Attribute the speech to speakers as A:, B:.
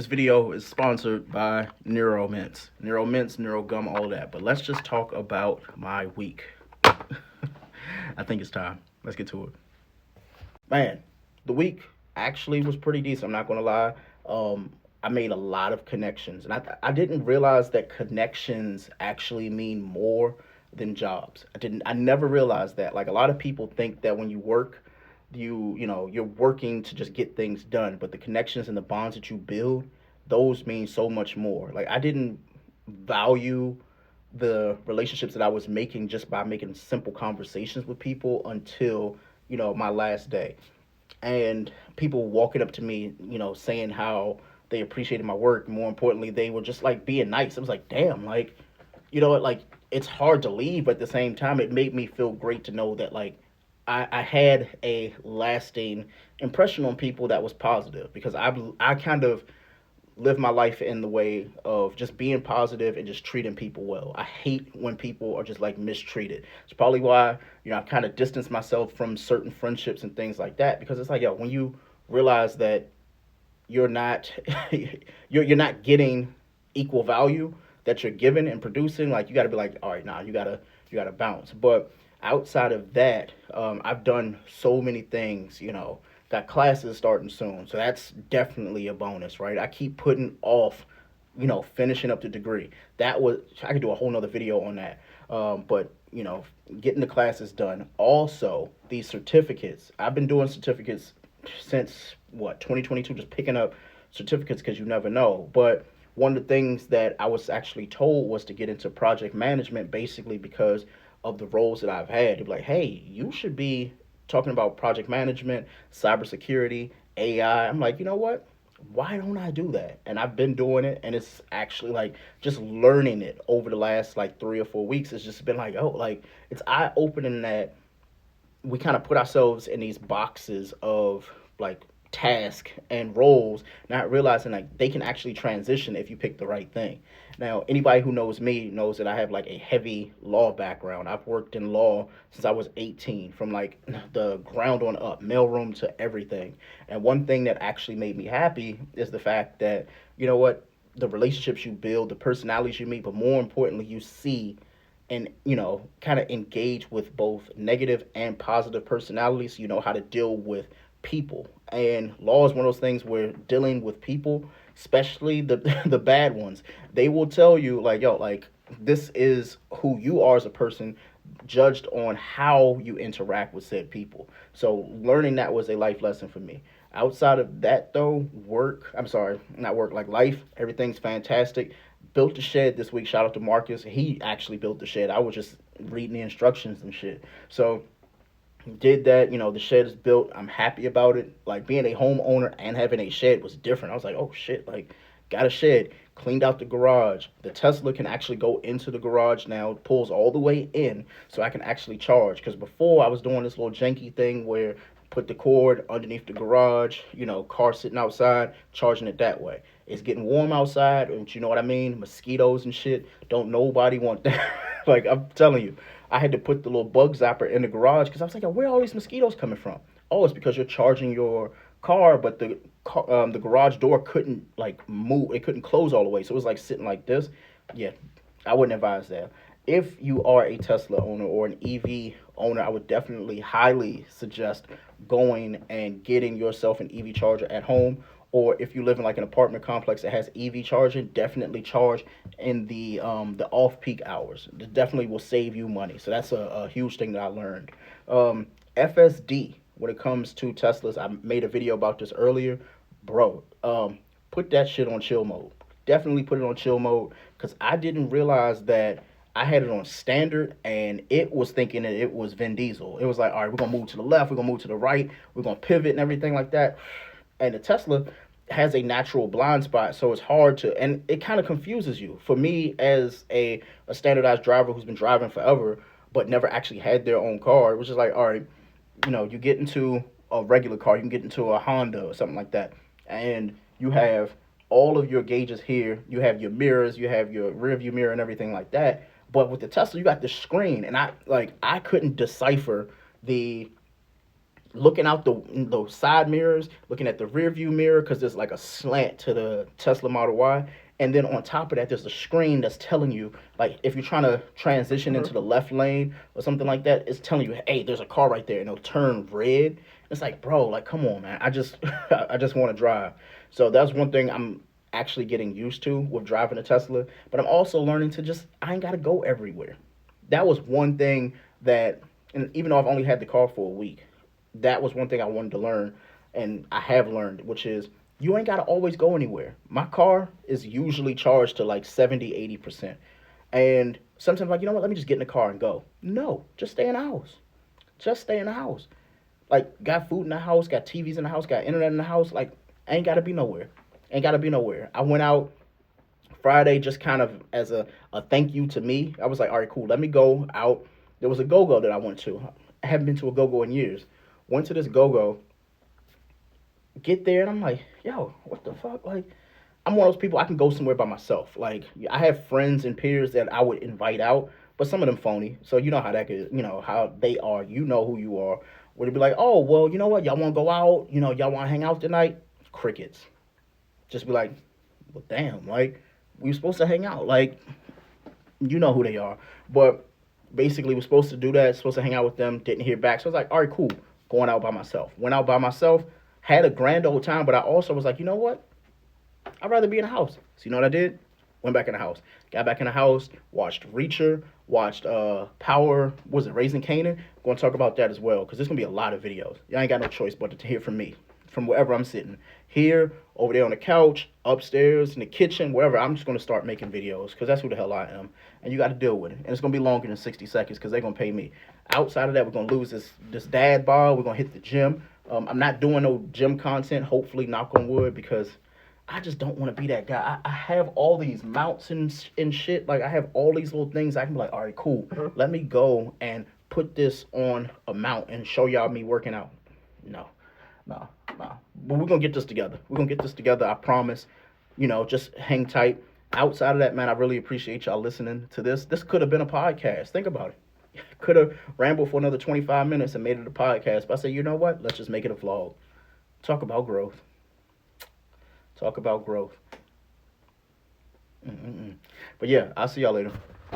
A: This video is sponsored by Neuro Mints. Neuro Mints, Neuro Gum, all that. But let's just talk about my week. I think it's time. Let's get to it. Man, the week actually was pretty decent. I'm not gonna lie. I made a lot of connections, and I didn't realize that connections actually mean more than jobs. I never realized that. Like a lot of people think that when you work, you're working to just get things done, but the connections and the bonds that you build, those mean so much more. Like I didn't value the relationships that I was making just by making simple conversations with people until my last day, and people walking up to me, saying how they appreciated my work. More importantly, they were just like being nice. I was like, damn, like, what, like it's hard to leave, but at the same time, it made me feel great to know that like I had a lasting impression on people that was positive because I kind of live my life in the way of just being positive and just treating people well. I hate when people are just like mistreated. It's probably why, I kind of distance myself from certain friendships and things like that because it's like, yo, when you realize that you're not you're not getting equal value that you're giving and producing, like you got to be like, all right, now you got to bounce. But outside of that, I've done so many things. Got classes starting soon, so that's definitely a bonus, right? I keep putting off, finishing up the degree. That was I could do a whole nother video on that. But getting the classes done. Also, these certificates. I've been doing certificates since what 2022, just picking up certificates because you never know. But one of the things that I was actually told was to get into project management, basically because of the roles that I've had. To be like, hey, you should be talking about project management, cybersecurity, AI. I'm like, you know what? Why don't I do that? And I've been doing it, and it's actually like just learning it over the last like 3 or 4 weeks. It's just been like, oh, like it's eye opening that we kind of put ourselves in these boxes of like task and roles, not realizing like they can actually transition if you pick the right thing. Now, anybody who knows me knows that I have like a heavy law background. I've worked in law since I was 18, from like the ground on up, mailroom to everything. And one thing that actually made me happy is the fact that, what, the relationships you build, the personalities you meet, but more importantly, you see and kind of engage with both negative and positive personalities, so you know how to deal with people. And law is one of those things where dealing with people, especially the the bad ones, they will tell you like, yo, like this is who you are as a person, judged on how you interact with said people. So learning that was a life lesson for me. Outside of that though, work, I'm sorry, not work, like life, everything's fantastic. Built the shed this week. Shout out to Marcus. He actually built the shed. I was just reading the instructions and shit. So did that. The shed is built. I'm happy about it. Like being a homeowner and having a shed was different. I was like, oh shit, like got a shed, cleaned out the garage. The Tesla can actually go into the garage now. It pulls all the way in, so I can actually charge. Because before I was doing this little janky thing where put the cord underneath the garage, car sitting outside, charging it that way. It's getting warm outside, and you know what I mean? Mosquitoes and shit. Don't nobody want that. Like, I'm telling you, I had to put the little bug zapper in the garage because I was like, where are all these mosquitoes coming from? Oh, it's because you're charging your car, but the garage door couldn't like move. It couldn't close all the way, so it was like sitting like this. Yeah, I wouldn't advise that. If you are a Tesla owner or an EV owner, I would definitely highly suggest going and getting yourself an EV charger at home. Or if you live in like an apartment complex that has EV charging, definitely charge in the off peak hours. It definitely will save you money. So that's a huge thing that I learned. FSD, when it comes to Teslas, I made a video about this earlier, bro. Put that shit on chill mode. Definitely put it on chill mode because I didn't realize that I had it on standard and it was thinking that it was Vin Diesel. It was like, all right, we're gonna move to the left, we're gonna move to the right, we're gonna pivot and everything like that. And the Tesla has a natural blind spot, so it's hard to, and it kind of confuses you. For me, as a standardized driver who's been driving forever but never actually had their own car, it was just like, all right, you get into a regular car, you can get into a Honda or something like that, and you have all of your gauges here. You have your mirrors, you have your rear view mirror, and everything like that. But with the Tesla, you got the screen, and I couldn't decipher the looking out the side mirrors, looking at the rear view mirror, because there's like a slant to the Tesla Model Y. And then on top of that, there's a screen that's telling you, like, if you're trying to transition into the left lane or something like that, it's telling you, hey, there's a car right there, and it'll turn red. It's like, bro, like, come on, man. I just want to drive. So that's one thing I'm actually getting used to with driving a Tesla. But I'm also learning to just, I ain't got to go everywhere. That was one thing that, and even though I've only had the car for a week, that was one thing I wanted to learn, and I have learned, which is you ain't got to always go anywhere. My car is usually charged to like 70, 80%. And sometimes, like, you know what, let me just get in the car and go. No, just stay in the house. Just stay in the house. Like, got food in the house, got TVs in the house, got internet in the house. Like, ain't got to be nowhere. Ain't got to be nowhere. I went out Friday just kind of as a thank you to me. I was like, all right, cool. Let me go out. There was a go-go that I went to. I haven't been to a go-go in years. Went to this go-go, get there, and I'm like, yo, what the fuck? Like, I'm one of those people, I can go somewhere by myself. Like, I have friends and peers that I would invite out, but some of them phony. So you know how that could, you know, how they are. You know who you are. Would it be like, oh, well, you know what? Y'all want to go out? You know, y'all want to hang out tonight? Crickets. Just be like, well, damn, like, we were supposed to hang out. Like, you know who they are. But basically, was supposed to do that, supposed to hang out with them, didn't hear back. So I was like, all right, cool. Going out by myself. Went out by myself, had a grand old time, but I also was like, you know what? I'd rather be in the house. So you know what I did? Went back in the house. Got back in the house, watched Reacher, watched Power, was it Raising Canaan? Going to talk about that as well, because there's going to be a lot of videos. Y'all ain't got no choice but to hear from me, from wherever I'm sitting. Here, over there on the couch, upstairs, in the kitchen, wherever. I'm just going to start making videos, because that's who the hell I am. And you got to deal with it. And it's going to be longer than 60 seconds, because they're going to pay me. Outside of that, we're going to lose this dad bar. We're going to hit the gym. I'm not doing no gym content, hopefully, knock on wood, because I just don't want to be that guy. I have all these mounts and shit. Like, I have all these little things. I can be like, all right, cool. Let me go and put this on a mount and show y'all me working out. No, no, no. But we're going to get this together. We're going to get this together. I promise. You know, just hang tight. Outside of that, man, I really appreciate y'all listening to this. This could have been a podcast. Think about it. Could have rambled for another 25 minutes and made it a podcast. But I said, you know what? Let's just make it a vlog. Talk about growth. Talk about growth. But yeah, I'll see y'all later.